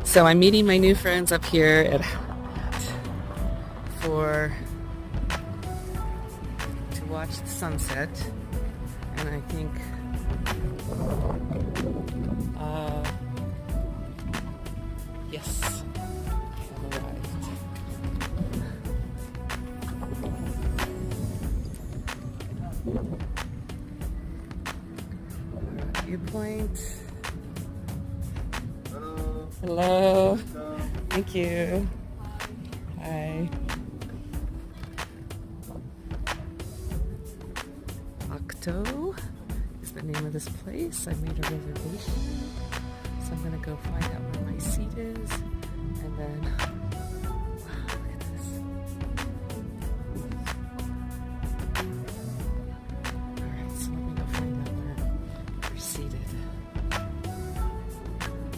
So I'm meeting my new friends up here at for to watch the sunset, and I think yes, I have arrived. Viewpoint. Hello. Hello. Hello. Thank you. Hi. Octo is the name of this place. I made a reservation, so I'm gonna go find out where my seat is, and then